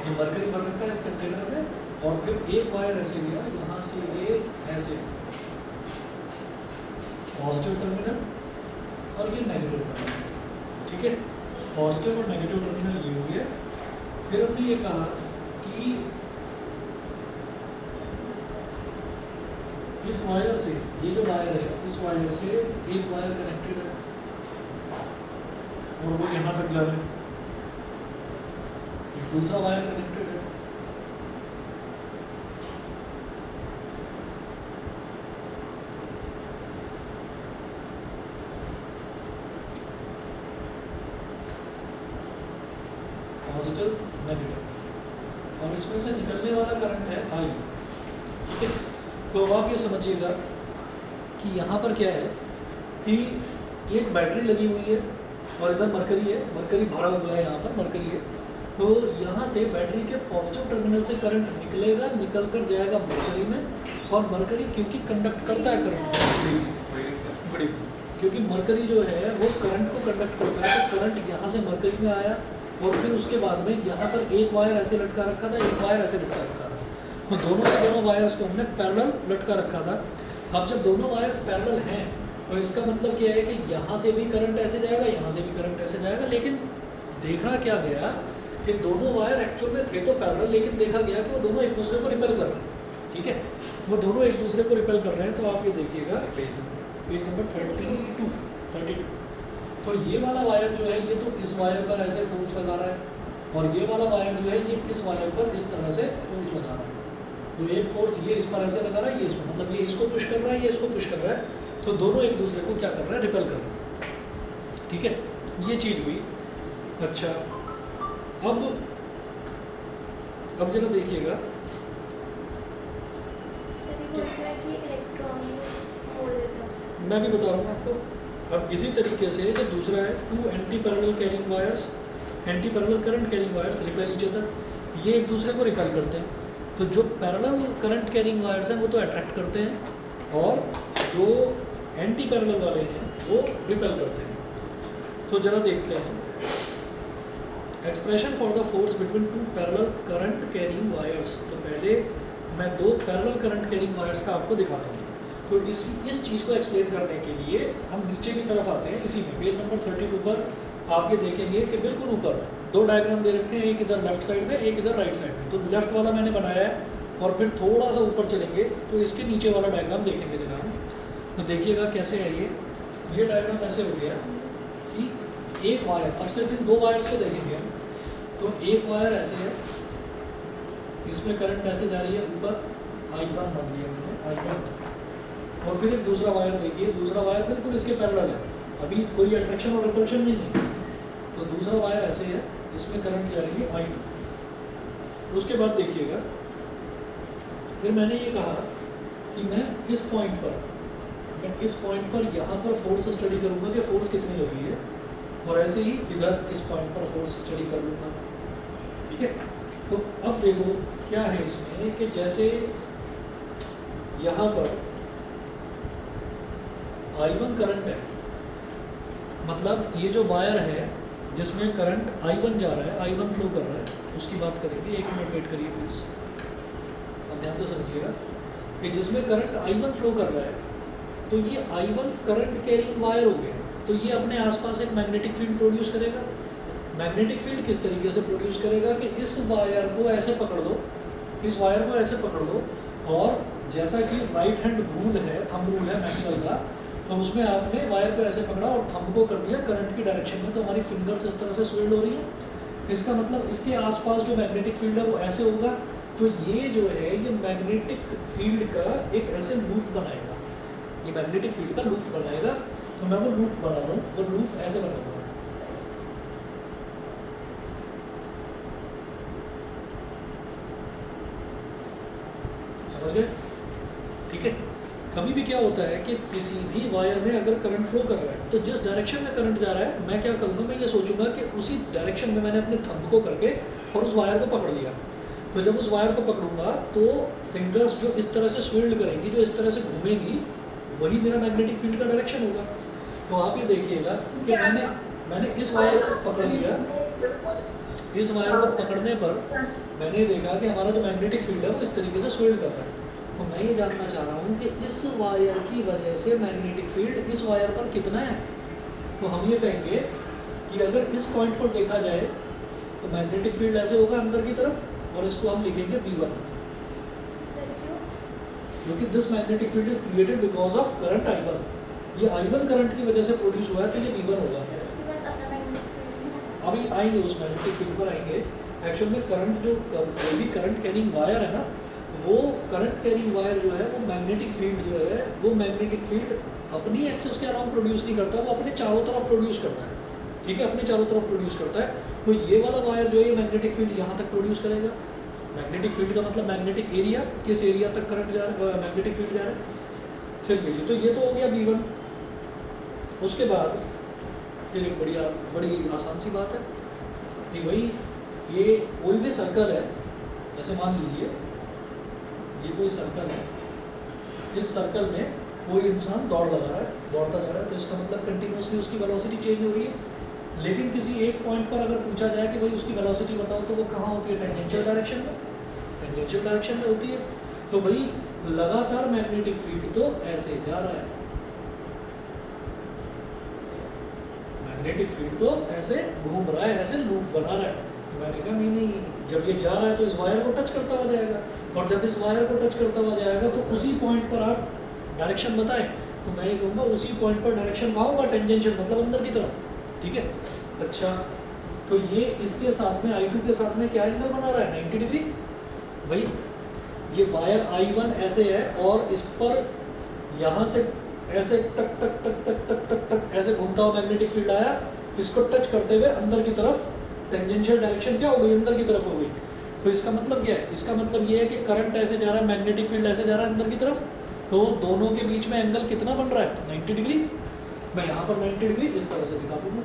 ये मरकरी भर रखा है इस कंटेनर में, और फिर एक वायर ऐसे लिया यहाँ से ये ऐसे पॉजिटिव टर्मिनल और ये नेगेटिव टर्मिनल, ठीक है। पॉजिटिव और नेगेटिव टर्मिनल ये हो गया। फिर हमने ये कहा कि इस वायर से, ये जो वायर है इस वायर से एक वायर कनेक्टेड है और वो यहाँ तक जा रहा है, एक दूसरा वायर कनेक्टेड है। पॉजिटिव नेगेटिव, और इसमें से निकलने वाला करंट है आई, ठीक है। तो अब आप ये समझिएगा कि यहाँ पर क्या है कि एक बैटरी लगी हुई है और इधर मरकरी है, मरकरी भरा हुआ है, यहाँ पर मरकरी है। तो यहाँ से बैटरी के पॉजिटिव टर्मिनल से करंट निकलेगा, निकल कर जाएगा मरकरी में, और मरकरी क्योंकि कंडक्ट करता है करंट बड़ी, क्योंकि मरकरी जो है वो करंट को कंडक्ट करता है, तो करंट यहाँ से मरकरी में आया, और फिर उसके बाद में यहाँ पर एक वायर ऐसे लटका रखा था, एक वायर ऐसे लटका रखा था, तो दोनों के दोनों वायर्स को हमने पैरेलल लटका रखा था। अब जब दोनों वायर्स पैरेलल हैं तो इसका मतलब क्या है कि यहाँ से भी करंट ऐसे जाएगा, यहाँ से भी करंट ऐसे जाएगा, लेकिन देखा क्या गया कि दोनों वायर एक्चुअल में थे तो पैरेलल, लेकिन देखा गया कि वो दोनों एक दूसरे को रिपेल कर रहे हैं, ठीक है। वो दोनों एक दूसरे को रिपेल कर रहे हैं। तो आप ये देखिएगा पेज नंबर 32, तो ये वाला वायर जो है ये तो इस वायर पर ऐसे फोर्स लगा रहा है, और ये वाला वायर जो है ये इस वायर पर इस तरह से फोर्स लगा रहा है। तो एक फोर्स ये इस पर ऐसे लगा रहा है, ये इस पर, मतलब ये इसको पुश कर रहा है, ये इसको पुश कर रहा है, तो दोनों एक दूसरे को क्या कर रहा है, रिपेल कर रहे हैं, ठीक है। ये चीज़ हुई। अच्छा, अब जरा देखिएगा, मैं भी बता रहा हूँ आपको। अब इसी तरीके से जो दूसरा है, two anti parallel carrying wires, anti parallel current carrying wires repel each other, ये एक दूसरे को रिपेल करते हैं। तो जो पैरेलल करंट कैरिंग वायर्स हैं वो तो अट्रैक्ट करते हैं, और जो एंटी पैरेलल वाले हैं वो रिपेल करते हैं। तो जरा देखते हैं expression for the force between two parallel current carrying wires. तो पहले मैं दो पैरेलल करंट कैरिंग वायर्स का आपको दिखाता हूँ। तो इस चीज़ को एक्सप्लेन करने के लिए हम नीचे की तरफ आते हैं। इसी में पेज नंबर 32 पर आप ये देखेंगे कि बिल्कुल ऊपर दो डायग्राम दे रखे हैं, एक इधर लेफ्ट साइड में, एक इधर राइट साइड में। तो लेफ्ट वाला मैंने बनाया है, और फिर थोड़ा सा ऊपर चलेंगे तो इसके नीचे वाला डायग्राम देखेंगे जरा हम। तो देखिएगा कैसे है ये डायग्राम ऐसे हो गया कि एक वायर, अब सिर्फ इन दो वायर्स को देखेंगे हम। तो एक वायर ऐसे है, इसमें करंट ऐसे जा रही है ऊपर, I1 मान लिया मैंने, I1, और फिर एक दूसरा वायर देखिए, दूसरा वायर बिल्कुल इसके पैरेलल है, अभी कोई अट्रैक्शन और रिपल्शन नहीं है। तो दूसरा वायर ऐसे है, इसमें करंट जा रही है I2। उसके बाद देखिएगा, फिर मैंने ये कहा कि मैं इस पॉइंट पर यहाँ पर फोर्स स्टडी करूँगा कि फोर्स कितनी लगी है, और ऐसे ही इधर इस पॉइंट पर फोर्स स्टडी कर लूँगा, ठीक है। तो अब देखो क्या है इसमें कि जैसे यहाँ पर I1 करंट है, मतलब ये जो वायर है जिसमें करंट I1 जा रहा है, I1 फ्लो कर रहा है, उसकी बात करेंगे। एक मिनट वेट करिए प्लीज़, अब ध्यान से समझिएगा कि जिसमें करंट I1 फ्लो कर रहा है, तो ये I1 करंट कैरिंग वायर हो गया। तो ये अपने आसपास एक मैग्नेटिक फील्ड प्रोड्यूस करेगा। मैग्नेटिक फील्ड किस तरीके से प्रोड्यूस करेगा कि इस वायर को ऐसे पकड़ लो, इस वायर को ऐसे पकड़ लो, और जैसा कि राइट हैंड रूल है, थंब रूल है मैक्सवेल का, तो उसमें आपने वायर को ऐसे पकड़ा और थंब को कर दिया करंट की डायरेक्शन में, तो हमारी फिंगर्स इस तरह से स्वेल्ड हो रही है। इसका मतलब इसके आसपास जो मैग्नेटिक फील्ड है वो ऐसे होगा। तो ये जो है ये मैग्नेटिक फील्ड का एक ऐसे लूप बनाएगा, ये मैग्नेटिक फील्ड का लूप बनाएगा। तो मैं वो लूप बना रहा हूँ, वो लूप ऐसे बनाऊंगा, समझ गए, ठीक है। कभी भी क्या होता है कि किसी भी वायर में अगर करंट फ्लो कर रहा है, तो जिस डायरेक्शन में करंट जा रहा है, मैं क्या करूँगा, मैं ये सोचूंगा कि उसी डायरेक्शन में मैंने अपने थंब को करके और उस वायर को पकड़ लिया। तो जब उस वायर को पकड़ूंगा तो फिंगर्स जो इस तरह से स्विल्ड करेंगी, जो इस तरह से घूमेंगी, वही मेरा मैग्नेटिक फील्ड का डायरेक्शन होगा। तो आप ये देखिएगा कि मैंने इस वायर को पकड़ लिया, इस वायर को पकड़ने पर मैंने देखा कि हमारा जो मैग्नेटिक फील्ड है वो इस तरीके से स्वेल्ड कर रहा है। तो मैं ये जानना चाह रहा हूँ कि इस वायर की वजह से मैग्नेटिक फील्ड इस वायर पर कितना है। तो हम ये कहेंगे कि अगर इस पॉइंट पर देखा जाए तो मैग्नेटिक फील्ड ऐसे होगा अंदर की तरफ, और इसको हम लिखेंगे B1, क्योंकि this magnetic field is created because of current I1। ये I1 करंट की वजह से प्रोड्यूस हुआ है, तो ये B1 होगा। अभी आएंगे उस मैग्नेटिक फील्ड पर आएंगे। एक्चुअल में करंट जो कोई भी करंट कैरिंग वायर है ना, वो करंट कैरिंग वायर जो है वो मैग्नेटिक फील्ड जो है वो मैग्नेटिक फील्ड अपनी एक्सेस के अराउंड प्रोड्यूस नहीं करता, वो अपने चारों तरफ प्रोड्यूस करता है। ठीक है, अपने चारों तरफ प्रोड्यूस करता है। तो ये वाला वायर जो है ये मैग्नेटिक फील्ड यहाँ तक प्रोड्यूस करेगा। मैग्नेटिक फील्ड का मतलब मैग्नेटिक एरिया, किस एरिया तक करंट जा रहा है, मैग्नेटिक फील्ड जा रहा है। चलिए जी, तो ये तो हो गया B1। उसके बाद फिर एक बड़ी आसान सी बात है कि भाई ये कोई भी सर्कल है, जैसे मान लीजिए ये कोई सर्कल है, इस सर्कल में कोई इंसान दौड़ता जा रहा है, तो इसका मतलब कंटिन्यूसली उसकी वेलोसिटी चेंज हो रही है। लेकिन किसी एक पॉइंट पर अगर पूछा जाए कि भाई उसकी वेलोसिटी बताओ, तो वो कहाँ होती है, टेंजेंशियल डायरेक्शन में, टेंजेंशियल डायरेक्शन में होती है। तो भाई लगातार मैग्नेटिक फील्ड तो ऐसे जा रहा है, मैग्नेटिक फील्ड तो ऐसे घूम रहा है, ऐसे लूप बना रहा है। तो मैंने कहा नहीं, जब ये जा रहा है तो इस वायर को टच करता हुआ जाएगा, और जब इस वायर को टच करता हुआ जाएगा तो उसी पॉइंट पर आप डायरेक्शन बताएं, तो मैं ये कहूँगा उसी पॉइंट पर डायरेक्शन कहाँ होगा, टेंजेंशियल, मतलब अंदर की तरफ। ठीक है, अच्छा, तो ये इसके साथ में I2 के साथ में क्या एंगल बना रहा है, 90 डिग्री। भाई ये वायर I1 ऐसे है, और इस पर यहाँ से ऐसे टक टक टक टक टक टक टक ऐसे घूमता हुआ मैग्नेटिक फील्ड आया, इसको टच करते हुए अंदर की तरफ टेंजेंशियल डायरेक्शन क्या हो गई, अंदर की तरफ हो गई। तो इसका मतलब क्या है, इसका मतलब ये है कि करंट ऐसे जा रहा है, मैग्नेटिक फील्ड ऐसे जा रहा है अंदर की तरफ, तो दोनों के बीच में एंगल कितना बन रहा है, 90 डिग्री। मैं यहाँ पर 90 डिग्री इस तरह से दिखा दूँगा,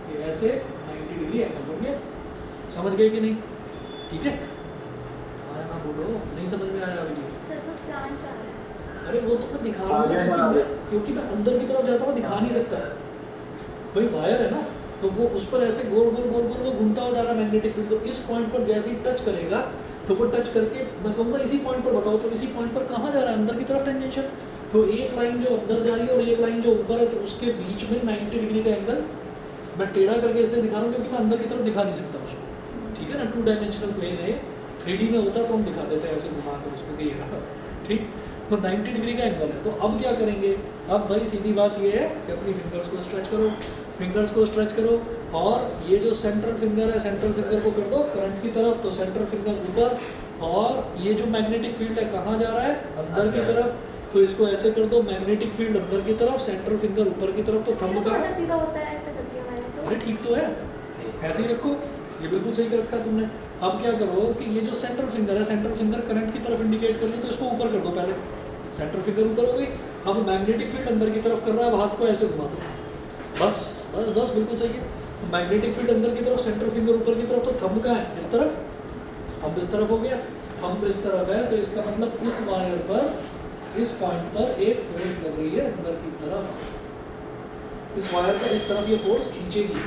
ये ऐसे 90 डिग्री एंगल बन गया। समझ गए कि नहीं? ठीक है, आया ना, बोलो, नहीं समझ में आया अभी? सर बस प्लान चाह रहा है। अरे वो तो मैं दिखा रहा हूँ, क्योंकि मैं अंदर की तरफ जाता हुआ दिखा नहीं सकता। भाई वायर है ना, तो वो उस पर ऐसे गोल गोल गोल गोल वो घूमता हुआ जा रहा है मैग्नेटिक फील्ड। तो इस पॉइंट पर जैसे ही टच करेगा, तो वो टच करके मैं कहूँगा इसी पॉइंट पर बताओ, तो इसी पॉइंट पर कहाँ जा रहा है, अंदर की तरफ टेंजेंशियल। तो एक लाइन जो अंदर जा रही है और एक लाइन जो ऊपर है, तो उसके बीच में 90 डिग्री का एंगल मैं टेढ़ा करके इसलिए दिखा रहा हूँ क्योंकि मैं अंदर की तरफ दिखा नहीं सकता उसको। ठीक है ना, 2 डायमेंशनल प्लेन है, 3D में होता तो हम दिखा देते हैं ऐसे घुमा कर उसको कि ये रहा। ठीक, तो 90 डिग्री का एंगल है। तो अब क्या करेंगे, अब भाई सीधी बात ये है कि अपनी फिंगर्स को स्ट्रेच करो, फिंगर्स को स्ट्रेच करो, और ये जो सेंट्रल फिंगर है, सेंट्रल फिंगर को कर दो करंट की तरफ, तो सेंट्रल फिंगर ऊपर, और ये जो मैग्नेटिक फील्ड है कहाँ जा रहा है, अंदर की तरफ, तो इसको ऐसे कर दो, मैग्नेटिक फील्ड अंदर की तरफ, सेंट्रल फिंगर ऊपर की तरफ, तो थंब का सीधा होता है, ऐसे कर दिया मैंने तो। अरे ठीक तो है, ऐसे ही रखो, ये बिल्कुल सही कर रखा तुमने। अब क्या करो कि ये जो सेंट्रल फिंगर है, सेंट्रल फिंगर करंट की तरफ इंडिकेट कर रही है, तो इसको ऊपर कर दो पहले, सेंट्रल फिंगर ऊपर हो गई। अब मैग्नेटिक फील्ड अंदर की तरफ कर रहा है, अब हाथ को ऐसे घुमा दो, बस बस बस, बिल्कुल सही है। मैग्नेटिक फील्ड अंदर की तरफ, सेंट्रल फिंगर ऊपर की तरफ, तो थंब कहाँ है, इस तरफ, थंब इस तरफ हो गया, थंब इस तरफ है, तो इसका मतलब इस वायर पर, इस पॉइंट पर एक फोर्स लग रही है अंदर की तरफ, इस वायर पर इस तरफ ये फोर्स खींचेगी।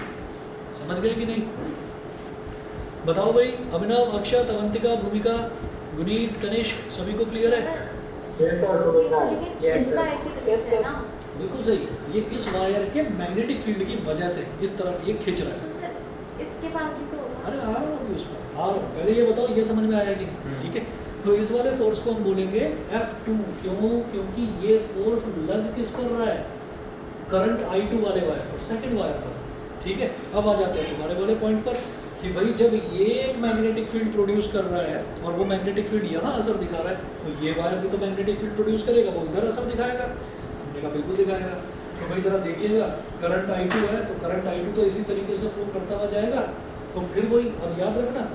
समझ गए कि नहीं? बताओ भाई, अभिनव, अक्षत, अवंतिका, भूमिका, गुनीत, कनिष्क, सभी को क्लियर है? बिल्कुल सही, ये इस वायर के मैग्नेटिक फील्ड की वजह से इस तरफ ये खींच रहा है। सर इसके पास भी तो होगा। अरे आ रहा हूँ उस पर, आ रहा हूँ, पहले ये बताओ ये समझ में आया कि नहीं? ठीक है, तो इस वाले फोर्स को हम बोलेंगे F2, क्यों? क्योंकि ये फोर्स लग किस पर रहा है, करंट I2 वाले वायर पर, सेकंड वायर पर। ठीक है, अब आ जाते हैं तुम्हारे वाले पॉइंट पर कि भाई जब ये एक मैग्नेटिक फील्ड प्रोड्यूस कर रहा है और वो मैग्नेटिक फील्ड यहाँ असर दिखा रहा है, तो ये वायर भी तो मैग्नेटिक फील्ड प्रोड्यूस करेगा, वो इधर असर दिखाएगा। हमने कहा बिल्कुल दिखाएगा। तो भाई जरा देखिएगा, करंट I2 है, तो करंट I2 तो इसी तरीके से फ्लो करता हुआ जाएगा। तो फिर वही, अब याद रखना,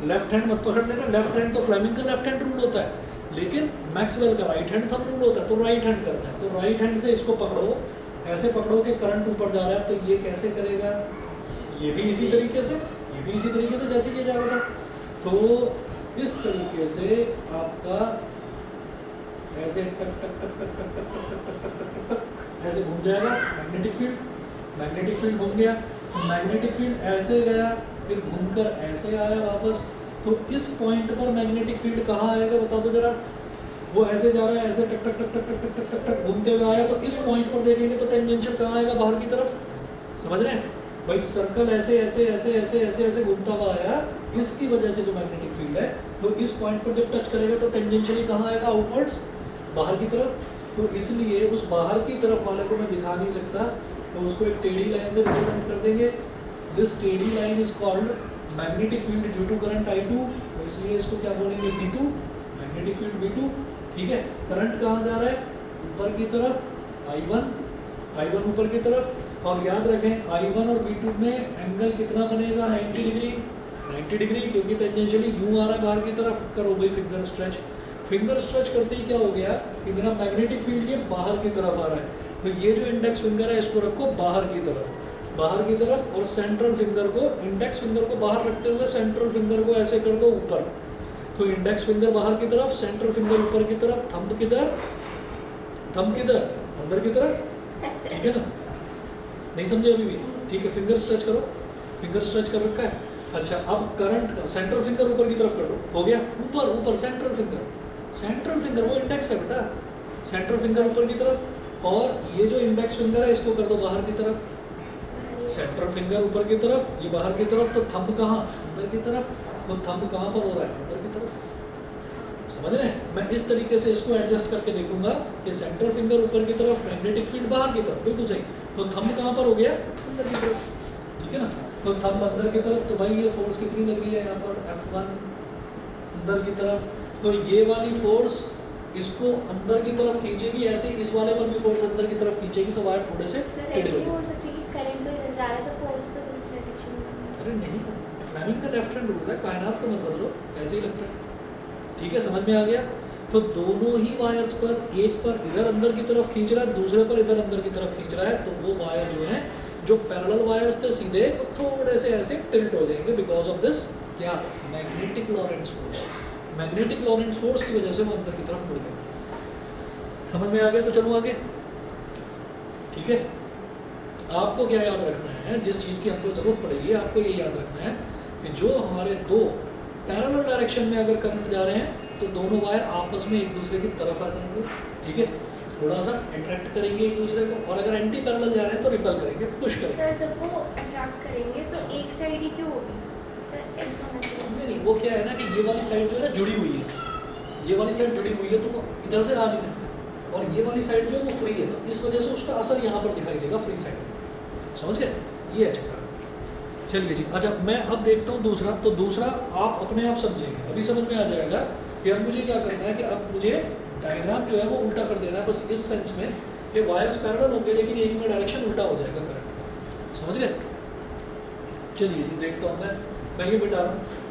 लेफ्ट हैंड मत पकड़ लेना, लेफ्ट हैंड तो फ्लेमिंग का लेफ्ट हैंड रूल होता है, लेकिन मैक्सवेल का राइट हैंड थंब रूल होता है, तो राइट हैंड करना है। तो राइट हैंड से इसको पकड़ो, ऐसे पकड़ो कि करंट ऊपर जा रहा है, तो ये कैसे करेगा, ये भी इसी तरीके से, ये भी इसी तरीके से जैसे ये जा रहा था। तो इस तरीके से आपका ऐसे टक टक टक टक टक टक टक टक टक टक टक टक ऐसे घूम जाएगा मैग्नेटिक फील्ड, मैग्नेटिक फील्ड घूम गया, तो मैग्नेटिक फील्ड ऐसे गया, फिर घूमकर ऐसे आया वापस, तो इस पॉइंट पर मैग्नेटिक फील्ड कहाँ आएगा बता दो जरा। वो ऐसे जा रहा है, ऐसे टक टक टक टक टक टक टक टक टक घूमते हुए आया, तो इस पॉइंट पर देखेंगे तो टेंजेंशियल कहाँ आएगा, बाहर की तरफ। समझ रहे हैं भाई, सर्कल ऐसे ऐसे ऐसे ऐसे ऐसे ऐसे घूमता हुआ आया, इसकी वजह से जो मैग्नेटिक फील्ड है, तो इस पॉइंट पर जब टच करेगा तो टेंजेंशियली कहाँ आएगा, आउटवर्ड्स, बाहर की तरफ। तो इसलिए उस बाहर की तरफ वाले को मैं दिखा नहीं सकता, तो उसको एक टेढ़ी लाइन से रिप्रेजेंट कर देंगे। दिस टेढ़ी line is called magnetic field due to current I2, तो इसलिए इसको क्या बोलेंगे, V2, मैग्नेटिक फील्ड V2। ठीक है, करंट कहाँ जा रहा है, ऊपर की तरफ, I1 ऊपर की तरफ। और याद रखें I1 और V2 में एंगल कितना बनेगा, 90 डिग्री, 90 डिग्री, क्योंकि टेंजेंशियली यूँ आ रहा है बाहर की तरफ। करो भाई फिंगर स्ट्रेच, फिंगर स्ट्रेच करते ही क्या हो गया कि मेरा मैग्नेटिक फील्ड ये बाहर की तरफ आ रहा है, तो ये जो इंडेक्स फिंगर है इसको रखो बाहर की तरफ, बाहर की तरफ, और सेंट्रल फिंगर को, इंडेक्स फिंगर को बाहर रखते हुए सेंट्रल फिंगर को ऐसे कर दो ऊपर। तो इंडेक्स फिंगर बाहर की तरफ, सेंट्रल फिंगर ऊपर की तरफ, थंब किधर, थंब किधर, अंदर की तरफ। ठीक है ना, नहीं समझे अभी भी, ठीक है। फिंगर स्ट्रेच करो, फिंगर स्ट्रेच कर रखा है। अच्छा, अब करंट का सेंट्रल फिंगर ऊपर की तरफ कर दो, हो गया, ऊपर ऊपर सेंट्रल फिंगर, सेंट्रल फिंगर वो इंडेक्स है बेटा, सेंट्रल फिंगर ऊपर की तरफ, और ये जो इंडेक्स फिंगर है इसको कर दो बाहर की तरफ। सेंट्रल फिंगर ऊपर की तरफ, ये बाहर की तरफ, तो थंब कहाँ, अंदर की तरफ। तो थंब कहाँ पर हो रहा है, अंदर की तरफ। समझ रहे हैं, मैं इस तरीके से इसको एडजस्ट करके देखूंगा कि सेंट्रल फिंगर ऊपर की तरफ, मैग्नेटिक फील्ड बाहर की तरफ, बिल्कुल सही। तो थंब कहाँ पर हो गया, अंदर की तरफ। ठीक है ना, तो थंब अंदर की तरफ, तो भाई ये फोर्स कितनी लग रही है यहाँ पर, F1 अंदर की तरफ। तो ये वाली फोर्स इसको अंदर की तरफ खींचेगी, ऐसे इस वाले पर भी फोर्स अंदर की तरफ खींचेगी, तो वायर थोड़े से टेढ़े हो जाएंगे। करंट तो इधर जा रहा है तो फोर्स तो दूसरी डायरेक्शन में। अरे नहीं ना, फ्लेमिंग का लेफ्ट हैंड रूल है, कायनात को मत बदलो, ऐसे ही लगता है। ठीक है, समझ में आ गया। तो दोनों ही वायर्स पर, एक पर इधर अंदर की तरफ खींच रहा है, दूसरे पर इधर अंदर की तरफ खींच रहा है, तो वो वायर जो है, जो पैरेलल वायर्स थे सीधे, वो थोड़े से ऐसे टिल्ट हो जाएंगे बिकॉज ऑफ दिस क्या, मैग्नेटिक लॉरेंट्ज फोर्स। मैग्नेटिक लॉरेंट्ज फोर्स की वजह से वो अंदर की तरफ मुड़ गए। समझ में आ गया, तो चलो आगे। ठीक है, आपको क्या याद रखना है, जिस चीज़ की हमको ज़रूरत पड़ेगी, आपको ये याद रखना है कि जो हमारे दो पैरेलल डायरेक्शन में अगर करंट जा रहे हैं, तो दोनों वायर आपस में एक दूसरे की तरफ आ जाएंगे। ठीक है, थोड़ा सा अट्रैक्ट करेंगे एक दूसरे को, और अगर एंटी पैरेलल जा रहे हैं तो रिपल करेंगे, पुश करेंगे। सर जब वो अट्रैक्ट करेंगे तो एक साइड ही क्यों होगी सर, ऐसा मतलब नहीं, वो क्या है ना कि ये वाली साइड जो है ना जुड़ी हुई है, ये वाली साइड जुड़ी हुई है, तो वो इधर से आ नहीं सकते, और ये वाली साइड जो है वो फ्री है, तो इस वजह से उसका असर यहाँ पर दिखाई देगा, फ्री साइड। समझ गए, ये है चक्कर। चलिए जी, अच्छा मैं अब देखता हूँ दूसरा। तो दूसरा आप अपने आप समझेंगे, अभी समझ में आ जाएगा कि अब मुझे क्या करना है, कि अब मुझे डायग्राम जो है वो उल्टा कर देना है, बस इस सेंस में कि वायर्स पैरेलल होंगे लेकिन एक में डायरेक्शन उल्टा हो जाएगा करंट का। समझ गए, चलिए जी देखता हूँ मैं ये बिठा रहा हूँ।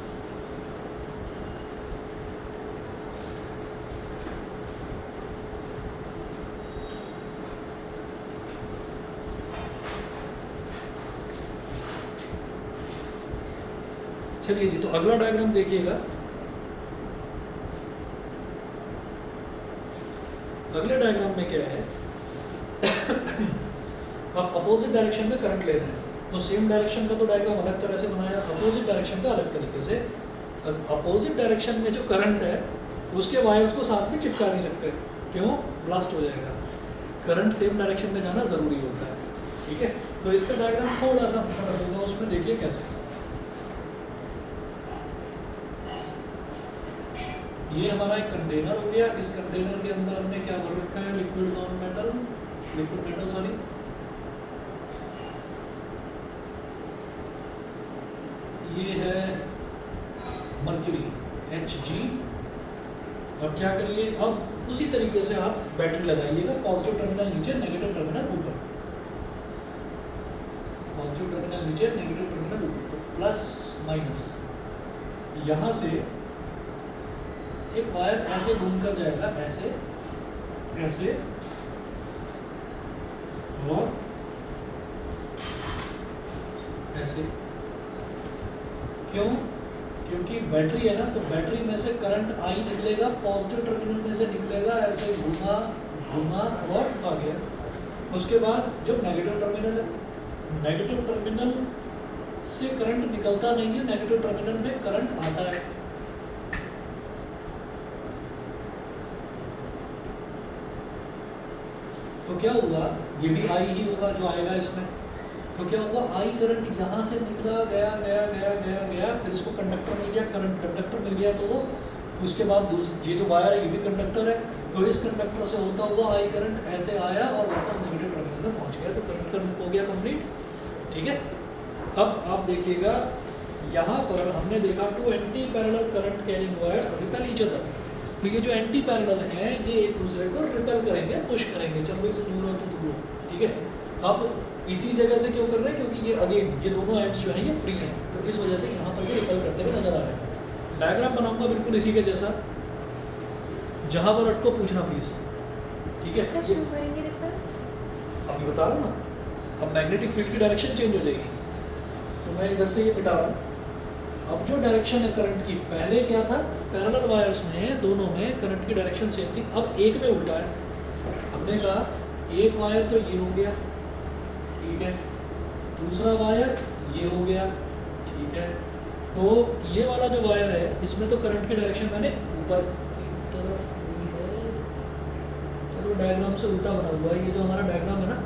चलिए जी, तो अगला डायग्राम देखिएगा। अगले डायग्राम में क्या है, अब अपोजिट डायरेक्शन में करंट लेना है, तो सेम डायरेक्शन का तो डायग्राम अलग तरह से बनाया, अपोजिट डायरेक्शन का अलग तरीके से। अपोजिट डायरेक्शन में जो करंट है उसके वायर्स को साथ में चिपका नहीं सकते, क्यों, ब्लास्ट हो जाएगा। करंट सेम डायरेक्शन में जाना ज़रूरी होता है। ठीक है, तो इसका डायग्राम थोड़ा सा फर्क होगा, उसमें देखिए कैसे। ये हमारा एक कंटेनर हो गया, इस कंटेनर के अंदर हमने क्या भर रखा है, liquid non metal, liquid metal sorry, ये है मर्क्यूरी Hg। अब क्या करिए, अब उसी तरीके से आप बैटरी लगाइएगा, पॉजिटिव टर्मिनल नीचे, नेगेटिव टर्मिनल ऊपर, पॉजिटिव टर्मिनल नीचे, नेगेटिव टर्मिनल ऊपर, तो प्लस माइनस। यहाँ से एक वायर ऐसे घूम कर जाएगा, ऐसे ऐसे, और ऐसे। क्यों, क्योंकि बैटरी है ना, तो बैटरी में से करंट I निकलेगा, पॉजिटिव टर्मिनल में से निकलेगा, ऐसे घूमा घूमा और आ गया। उसके बाद जो नेगेटिव टर्मिनल है, नेगेटिव टर्मिनल से करंट निकलता नहीं है, नेगेटिव टर्मिनल में करंट आता है। तो क्या हुआ, ये भी आई ही होगा जो आएगा इसमें। तो क्या हुआ, आई करंट यहाँ से निकला, गया गया गया गया गया, फिर इसको कंडक्टर मिल गया, करंट कंडक्टर मिल गया, तो उसके बाद ये जो वायर है ये भी कंडक्टर है, तो इस कंडक्टर से होता हुआ आई करंट ऐसे आया और वापस नेगेटिव टर्मिनल में पहुँच गया, तो करंट का लूप हो गया कंप्लीट। ठीक है, अब आप देखिएगा यहाँ पर हमने देखा two anti parallel current carrying wires repel each other. तो ये जो एंटी पैरेलल हैं ये एक दूसरे को रिपेल करेंगे, पुश करेंगे, चल भाई तू दूर हो तू दूर हो। ठीक है, अब इसी जगह से क्यों कर रहे हैं, क्योंकि ये अगेन ये दोनों एंड्स जो हैं ये फ्री हैं, तो इस वजह से यहाँ पर भी रिपेल करते हुए नजर आ रहे हैं। डायग्राम बनाऊंगा बिल्कुल इसी के जैसा, जहाँ पर अटको पूछना प्लीज। ठीक है, सर ये क्यों करेंगे रिपेल? अभी बता रहा हूँ ना, अब मैग्नेटिक फील्ड की डायरेक्शन चेंज हो जाएगी, तो मैं इधर से ये मिटा रहा हूँ। अब जो डायरेक्शन है करंट की, पहले क्या था, पैरेलल वायर्स में दोनों में करंट की डायरेक्शन सेम थी, अब एक में उल्टा है। हमने कहा एक वायर तो ये हो गया, ठीक है, दूसरा वायर ये हो गया, ठीक है, तो ये वाला जो वायर है इसमें तो करंट की डायरेक्शन मैंने ऊपर की तरफ ली है। चलो डायग्राम से उल्टा बना हुआ है, ये जो हमारा डायग्राम है ना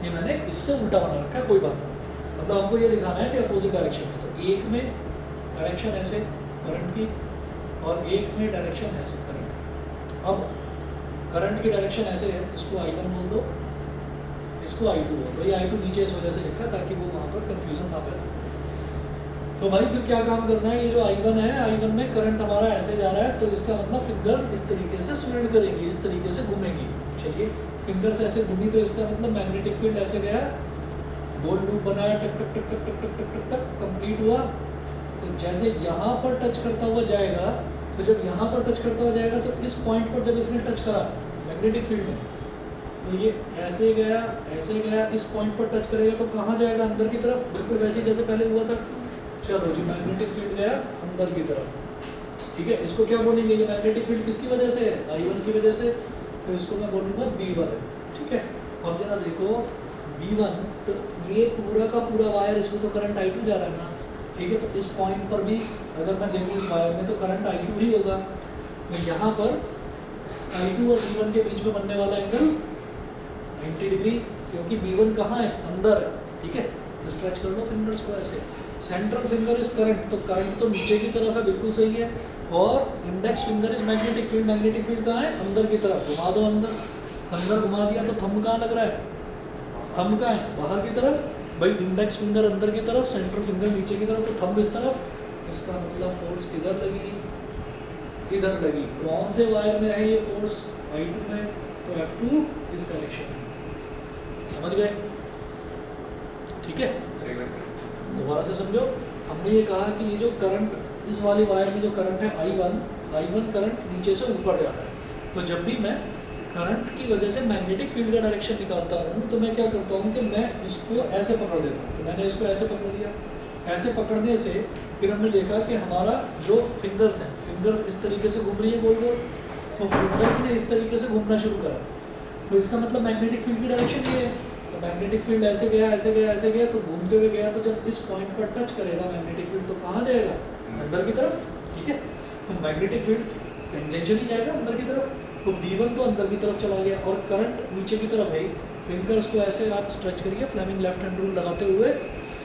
ये मैंने इससे उल्टा बना रखा है, कोई बात नहीं, मतलब हमको ये दिखाना है कि अपोजिट डायरेक्शन में, तो एक में डायरेक्शन ऐसे करंट की और एक में डायरेक्शन ऐसे करंट की। अब करंट की डायरेक्शन ऐसे है, इसको I1 बोल दो, इसको I2 बोल दो, ये I2 नीचे इस वजह से लिखा ताकि वो वहाँ पर कन्फ्यूजन ना पैदा हो। तो भाई फिर क्या काम करना है, ये जो I1 है, I1 में करंट हमारा ऐसे जा रहा है, तो इसका मतलब फिंगर्स इस तरीके से स्विंग करेंगी, इस तरीके से घूमेंगी। चलिए फिंगर्स ऐसे घूमी तो इसका मतलब मैग्नेटिक फील्ड ऐसे गया, गोल लूप बनाया, टक टक टक टक टक टक टक टक कंप्लीट हुआ। तो जैसे यहाँ पर टच करता हुआ जाएगा, तो जब यहाँ पर टच करता हुआ जाएगा तो इस पॉइंट पर जब इसने टच करा मैग्नेटिक फील्ड में, तो ये ऐसे गया, इस पॉइंट पर टच करेगा तो कहाँ जाएगा, अंदर की तरफ, बिल्कुल वैसे ही जैसे पहले हुआ था। चलो जी, मैग्नेटिक फील्ड गया अंदर की तरफ। ठीक है, इसको क्या बोलेंगे, ये मैग्नेटिक फील्ड किसकी वजह से है, I1 की वजह से, तो इसको मैं बोलूँगा B1। ठीक है, अब जरा देखो B1, तो ये पूरा का पूरा वायर, इसमें तो करंट I2 जा रहा है ना। ठीक है, तो इस पॉइंट पर भी अगर मैं देखूँ इस वायर में तो करंट I2 ही होगा, तो यहाँ पर I2 और B1 के बीच में बनने वाला एंगल 90 डिग्री, क्योंकि B1 कहाँ है, अंदर है। ठीक है, तो स्ट्रेच कर लो फिंगर्स को ऐसे, सेंट्रल फिंगर इज करंट, तो करंट तो नीचे की तरफ है, बिल्कुल सही है, और index finger is magnetic field, magnetic field कहाँ है, अंदर की तरफ, घुमा दो अंदर, अंदर घुमा दिया तो थंब कहाँ लग रहा है, थंब कहाँ है, बाहर की तरफ, भाई इंडेक्स फिंगर अंदर की तरफ, सेंट्रल फिंगर नीचे की तरफ, तो थंब इस तरफ, इसका मतलब फोर्स किधर लगी, इधर लगी। कौन से वायर में है ये फोर्स, I2 में, तो F2 इस डायरेक्शन में। समझ गए? ठीक है, दोबारा से समझो। हमने ये कहा कि ये जो करंट, इस वाले वायर में जो करंट है I1 करंट नीचे से ऊपर जा रहा है, तो जब भी मैं करंट की वजह से मैग्नेटिक फील्ड का डायरेक्शन निकालता हूँ तो मैं क्या करता हूँ कि मैं इसको ऐसे पकड़ देता हूँ। तो मैंने इसको ऐसे पकड़ लिया, ऐसे पकड़ने से फिर हमने देखा कि हमारा जो फिंगर्स हैं, फिंगर्स इस तरीके से घूम रही है गोल गोल, तो फिंगर्स ने इस तरीके से घूमना शुरू करा, तो इसका मतलब मैग्नेटिक फील्ड की डायरेक्शन ये है। तो मैग्नेटिक फील्ड ऐसे गया, ऐसे गया, ऐसे गया, तो घूमते हुए गया, तो जब इस पॉइंट पर टच करेगा मैग्नेटिक फील्ड तो कहाँ जाएगा, अंदर की तरफ। ठीक है, तो मैग्नेटिक फील्ड टेंजेंशियली जाएगा अंदर की तरफ, तो B1 तो अंदर की तरफ चला गया और करंट नीचे की तरफ है। फिंगर्स को ऐसे आप स्ट्रेच करिए फ्लेमिंग लेफ्ट हैंड रूल लगाते हुए,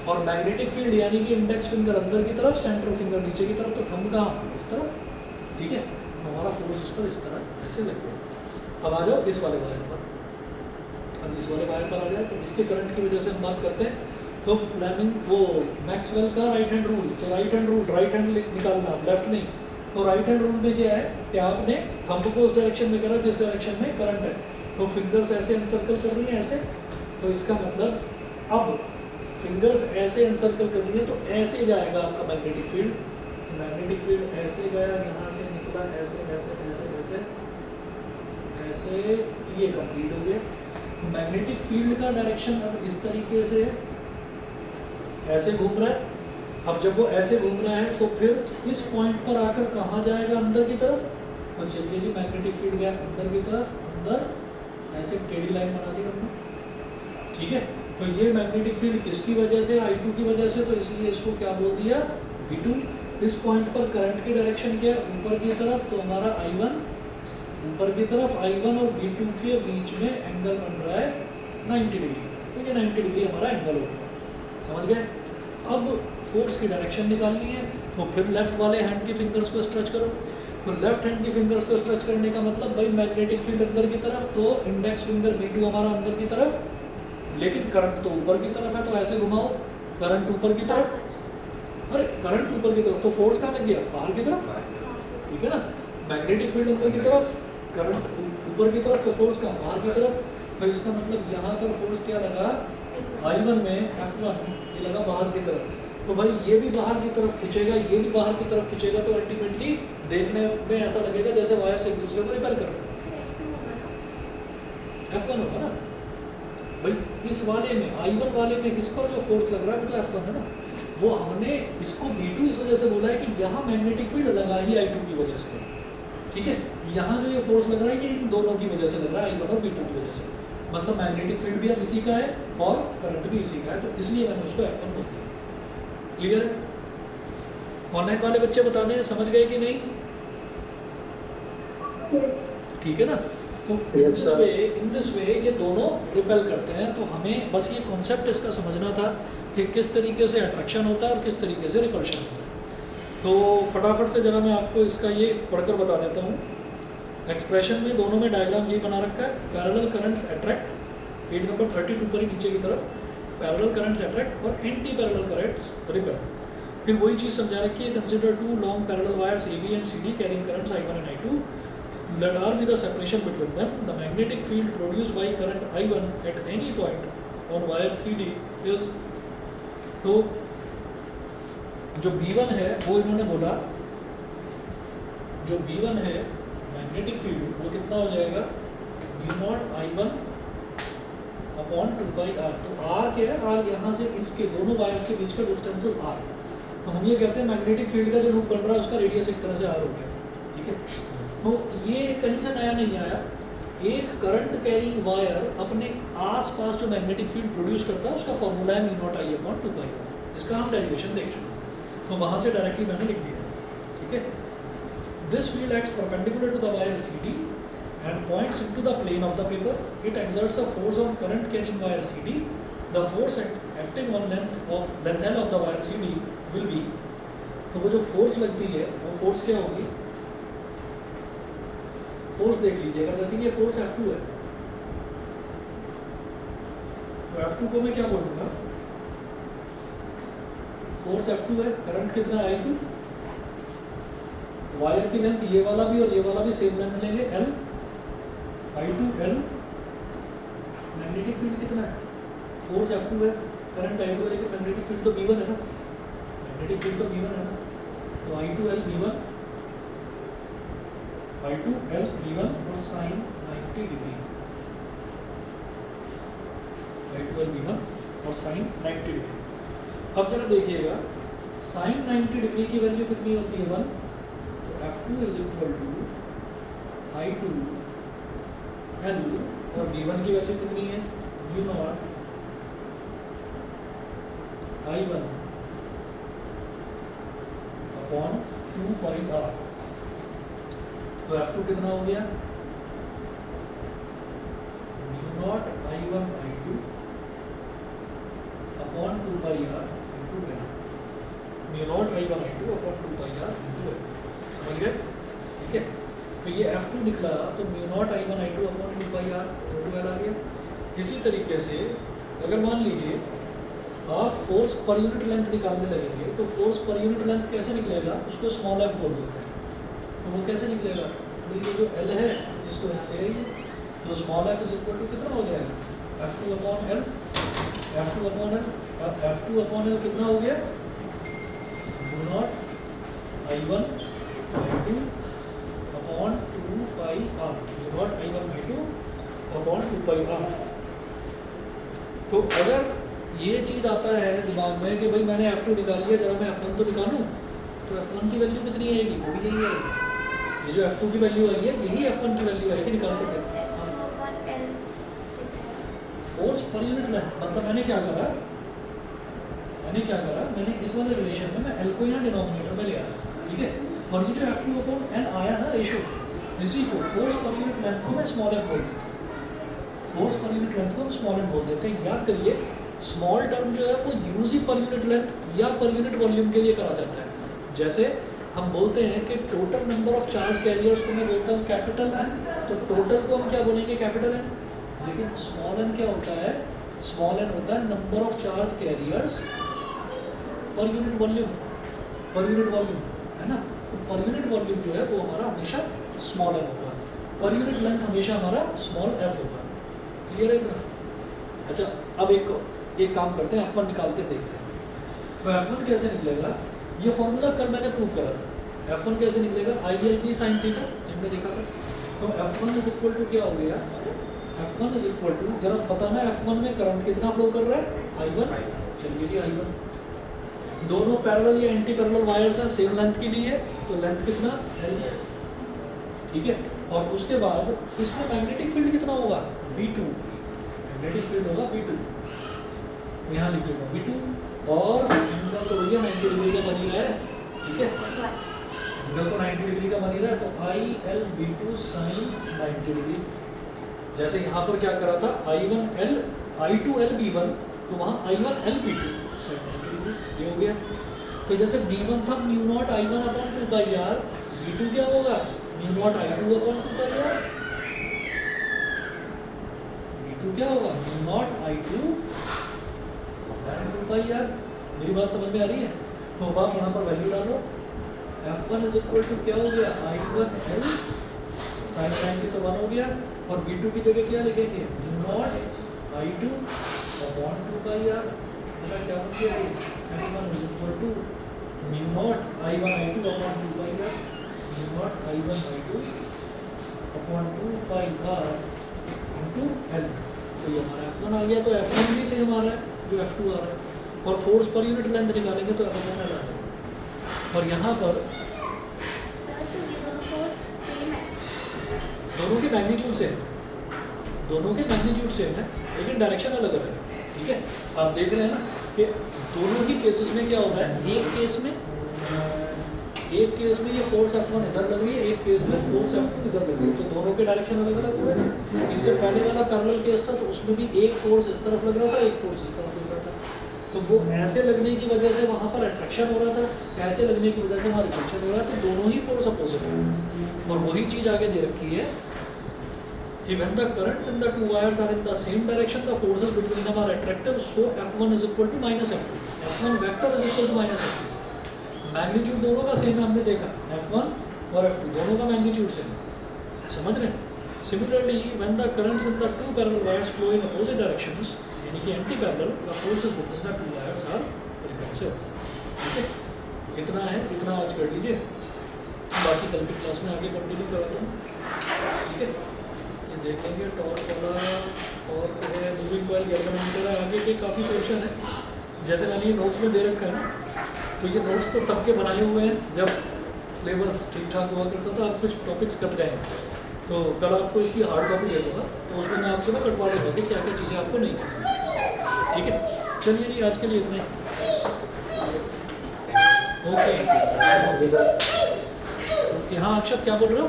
और मैग्नेटिक फील्ड यानी कि इंडेक्स फिंगर अंदर की तरफ, सेंट्रल फिंगर नीचे की तरफ, तो थंब कहाँ, इस तरफ। ठीक है, हमारा फोर्स उस पर इस तरह ऐसे लग गया। अब आ जाओ इस वाले वायर पर, अब इस वाले वायर पर आ जाए तो इसके करंट की वजह से हम बात करते हैं। तो फ्लेमिंग वो मैक्सवेल का राइट हैंड रूल, तो right hand rule, right hand निकालना, लेफ्ट नहीं। तो राइट हैंड रूल में क्या है कि आपने थंब को उस डायरेक्शन में करा जिस डायरेक्शन में करंट है, तो फिंगर्स ऐसे एनसर्कल कर रही हैं ऐसे, तो इसका मतलब अब फिंगर्स ऐसे एनसर्कल कर रही है तो ऐसे जाएगा आपका मैग्नेटिक फील्ड। मैग्नेटिक फील्ड ऐसे गया, यहाँ से निकला, ऐसे ऐसे ऐसे ऐसे ऐसे, ये कंप्लीट हो गया। मैग्नेटिक फील्ड का डायरेक्शन अब इस तरीके से ऐसे घूम रहा है। अब जब वो ऐसे घूम रहा है तो फिर इस पॉइंट पर आकर कहाँ जाएगा, अंदर की तरफ। तो चलिए जी, मैग्नेटिक फील्ड गया अंदर की तरफ, अंदर ऐसे टेढ़ी लाइन बना दी हमने। ठीक है, तो ये मैग्नेटिक फील्ड किसकी वजह से, I2 की वजह से, तो इसलिए इसको क्या बोल दिया, V2। इस पॉइंट पर करंट की डायरेक्शन क्या है, ऊपर की तरफ, तो हमारा I1 ऊपर की तरफ, I1 और V2 के बीच में एंगल बन रहा है 90 डिग्री। तो ये 90 डिग्री हमारा एंगल हो गया, समझ गए। अब फोर्स की डायरेक्शन निकालनी है, तो फिर लेफ्ट वाले हैंड की फिंगर्स को स्ट्रेच करो। तो लेफ्ट हैंड की फिंगर्स को स्ट्रेच करने का मतलब भाई मैग्नेटिक फील्ड अंदर की तरफ, तो इंडेक्स फिंगर V2 हमारा अंदर की तरफ, लेकिन करंट तो ऊपर की तरफ है, तो ऐसे घुमाओ, करंट ऊपर की तरफ, अरे करंट ऊपर की तरफ, तो फोर्स कहाँ लग गया, बाहर की तरफ, ठीक है ना। मैग्नेटिक फील्ड अंदर की तरफ, करंट ऊपर की तरफ, तो फोर्स कहाँ, बाहर की तरफ। तो इसका मतलब यहाँ पर फोर्स क्या लगा, I1 में F1 ये लगा बाहर की तरफ। तो भाई ये भी बाहर की तरफ खींचेगा, ये भी बाहर की तरफ खींचेगा, तो अल्टीमेटली देखने में ऐसा लगेगा जैसे वायर एक दूसरे को रिपेल कर रहे हैं। F1 होगा ना भाई, इस वाले में I1 वाले में इस पर जो फोर्स लग रहा है वो तो F1 है ना। वो हमने इसको V2 इस वजह से बोला है कि यहाँ मैग्नेटिक फील्ड लगा ही I2 की वजह से, ठीक है। यहाँ जो ये फोर्स लग रहा है ये इन दोनों की वजह से लग रहा है, I1 और V2 की वजह से। मतलब मैग्नेटिक फील्ड भी अब इसी का है और करंट भी इसी का है, तो इसलिए मैंने उसको F1 बोल दिया। क्लियर है। ऑनलाइन वाले बच्चे बता दें समझ गए कि नहीं, ठीक है ना। तो इन दिस वे ये दोनों रिपेल करते हैं। तो हमें बस ये कॉन्सेप्ट इसका समझना था कि किस तरीके से अट्रैक्शन होता है और किस तरीके से रिपल्शन होता है। तो फटाफट से जरा मैं आपको इसका ये पढ़कर बता देता हूँ। एक्सप्रेशन में दोनों में डायग्राम ये बना रखा है, parallel currents attract, page number 32 पर ही नीचे की तरफ, पैरेलल करंट्स अट्रैक्ट और एंटी पैरेलल करंट्स रिपेल। फिर वही चीज़ समझा रखी है, consider two long parallel wires AB and CD carrying currents I1 and I2, let R be the separation between them. The magnetic field produced by current I1 at any point on wire CD is, तो जो B1 है वो इन्होंने बोला, जो B1 है magnetic field वो कितना हो जाएगा, U0 I1 अपॉन 2πr। तो R क्या है, R यहाँ से इसके दोनों वायर्स के बीच का डिस्टेंस R। तो हम ये कहते हैं मैग्नेटिक फील्ड का जो लूप बन रहा है उसका रेडियस एक तरह से R हो गया, ठीक है। तो ये कहीं से नया नहीं आया। एक करंट कैरिंग वायर अपने आसपास जो मैग्नेटिक फील्ड प्रोड्यूस करता है उसका फॉर्मूला है mu naught I upon 2πr। इसका हम डेरिवेशन देख चुके हैं, तो वहाँ से डायरेक्टली मैंने लिख दिया, ठीक है। This field acts perpendicular to the wire CD and points into the plane of the paper. It exerts a force on current carrying wire CD. The force acting on length L of the wire CD will be, तो वो जो force लगती है वो force क्या होगी, force देख लीजिएगा। जैसे ये फोर्स F2 है, तो F2 को मैं क्या बोलूँगा, फोर्स F2 है, करंट कितना है I2, वायर की लेंथ ये वाला भी और ये वाला भी सेम लेंथ लेंगे L, I2 L, magnetic field कितना है, फोर्स F2 है, करंट I2 है, लेकिन मैग्नेटिक फील्ड तो B1 है ना, मैग्नेटिक फील्ड तो B1 है ना, तो I2 L B1, I2 L B1 और sign 90 degree, I2 L B1 और साइन 90 डिग्री। अब जरा देखिएगा साइन 90 डिग्री की वैल्यू कितनी होती है 1, तो F2 is equal to I2 L और B1 की वैल्यू कितनी है U0 I1 अपॉन 2πr। तो F2 कितना हो गया, U0 I1 I2 upon 2πr into L, U0 I1 I2 upon 2πr into L, समझ गए, ठीक है। तो ये F2 निकला, तो U0 I1 I2 upon 2πr into L आ गया। इसी तरीके से अगर मान लीजिए आप फोर्स पर यूनिट लेंथ निकालने लगेंगे, तो फोर्स पर यूनिट लेंथ कैसे निकलेगा, उसको स्मॉल f बोल देते हैं। तो वो कैसे निकलेगा, तो ये जो L है इसको यहाँ ले आइए, तो small f is equal to कितना हो जाएगा, F2 upon L, F2 upon L, F2 upon L कितना हो गया, U0 I1 I2 upon 2πr, U0 I1 I2 upon 2πr। तो अगर ये चीज़ आता है दिमाग में कि भाई मैंने F2 निकाल लिया, जरा मैं F1 तो निकालूं, तो F1 की वैल्यू कितनी आएगी, वो भी यही आएगी, ये जो F2 की वैल्यू आई है यही F1 की वैल्यू आएगी, निकाल कर फोर्स पर यूनिट लेंथ, मतलब मैंने क्या करा, मैंने इस वाले रिलेशन में मैं एल को यहाँ डिनोमिनेटर में ले आया, ठीक है। और ये जो F2 अपॉन एन आया ना रेशो, इसी को फोर्स पर यूनिट लेंथ को मैं स्मॉल एफ बोल देता हूँ, फोर्स पर यूनिट लेंथ को हम स्मॉल एफ बोल देते हैं। याद करिए स्मॉल टर्म जो है वो यूज ही पर यूनिट लेंथ या पर यूनिट वॉल्यूम के लिए करा जाता है। जैसे हम बोलते हैं कि total number of charge carriers को मैं बोलता हूँ कैपिटल एन, तो टोटल को हम क्या बोलेंगे, कैपिटल एन। लेकिन स्मॉल एन क्या होता है, स्मॉल एन होता है number of charge carriers per unit volume, है ना। तो पर यूनिट वॉल्यूम जो है वो हमारा हमेशा स्मॉल एन होगा, पर यूनिट लेंथ हमेशा हमारा स्मॉल एफ होगा। क्लियर है इतना? अच्छा, अब एक काम करते हैं, F1 निकाल के देखते हैं। तो F1 कैसे निकलेगा, ये फॉर्मूला कल मैंने प्रूव करा था। F1 कैसे निकलेगा, ILP sin थीटा, हमने देखा था। तो F1 इज इक्वल टू क्या हो गया, F1 इज इक्वल टू, जरा बताना F1 में करंट कितना फ्लो कर रहा है, I1। चलिए जी I1, दोनों पैरेलल या एंटी पैरेलल वायर्स हैं, सेम लेंथ के लिए, तो लेंथ कितना L, ठीक है। और उसके बाद इसमें मैग्नेटिक फील्ड कितना होगा, V2, मैग्नेटिक फील्ड होगा V2, यहाँ लिखिएगा V2। और एंगल तो भैया 90 डिग्री का बनी रहा है, ठीक है, एंगल तो 90 डिग्री का बनी रहा है, तो ILV2 sin 90 डिग्री। जैसे यहाँ पर क्या करा था, I2LB1, तो वहाँ I1LB2 sin 90 डिग्री, ये हो गया। तो जैसे B1 था mu naught I1 upon 2 pi R, B2 क्या होगा, mu naught I2 upon 2 pi R, B2 क्या होगा, mu naught I2 2 pi are. मेरी बात समझ में आ रही है? तो अब आप यहाँ पर वैल्यू डालो, F1 इज इक्वल टू क्या हो गया, I1L sin 90 तो 1 हो गया, और B2 की जगह क्या लिखेंगे, mu naught I2 upon 2 pi R. क्या बन गया, F1 is equal to mu naught I1 I2 upon 2 pi R, mu naught I1 I2 upon 2 pi R into L। तो ये हमारा F1 आ गया। तो F1 भी सेम आ रहा है जो F2 आ रहा है, और फोर्स पर यूनिट लेंथ निकालेंगे तो F1 आ जाएगा। और यहाँ पर सर तो ये दोनों फोर्स सेम है, दोनों के मैग्नीट्यूड सेम है, दोनों के मैग्नीट्यूड सेम है, लेकिन डायरेक्शन अलग अलग है, ठीक है। आप देख रहे हैं ना कि दोनों ही केसेस में क्या हो रहा है, एक केस में ये फोर्स F1 इधर लग रही है, एक केस में फोर्स F2 इधर लग रही है, तो दोनों के डायरेक्शन अलग अलग हुए। इससे पहले वाला पैरेलल केस था, तो उसमें भी एक फोर्स इस तरफ लग रहा था, एक फोर्स इस तरफ लग रहा था। तो वो ऐसे लगने की वजह से वहाँ पर अट्रैक्शन हो रहा था, ऐसे लगने की वजह से वहाँ रिपल्शन हो रहा है, तो दोनों ही फोर्स अपोजिट है। और वही चीज़ आगे दे रखी है कि when the currents in the two wires are in the same direction, the forces between them are attractive, so F1 is equal to minus F2, F1 vector is equal to minus F2। Magnitude दोनों का same है, हमने देखा F1 और F2 दोनों का magnitude same है, समझ रहे हैं। Similarly, when the currents in the two parallel wires flow in opposite directions, यानी कि anti parallel, the forces between the two wires are repulsive। ठीक है, इतना है, इतना आज कर लीजिए, बाकी कल की क्लास में आगे कंटिन्यू कराता हूँ, ठीक है। ये देख लेंगे टॉर्क वाला, टॉर्क है, मूविंग कॉइल, गैल्वेनोमीटर है, आगे के काफ़ी पोर्शन है। जैसे मैंने ये नोट्स में दे रखा है ना, तो ये नोट्स तो तब के बनाए हुए हैं जब सिलेबस ठीक ठाक हुआ करता था, अब कुछ टॉपिक्स कट गए हैं, तो कल आपको इसकी हार्ड कॉपी दे दूँगा, तो उसमें मैं आपको ना कटवा दूँगा कि क्या क्या चीज़ें आपको नहीं करनी, ठीक है। चलिए जी, आज के लिए इतना ही, ओके। हाँ अक्षत क्या बोल रहे हो?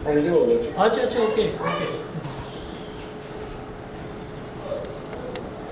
Thank you. अच्छा ओके ओके।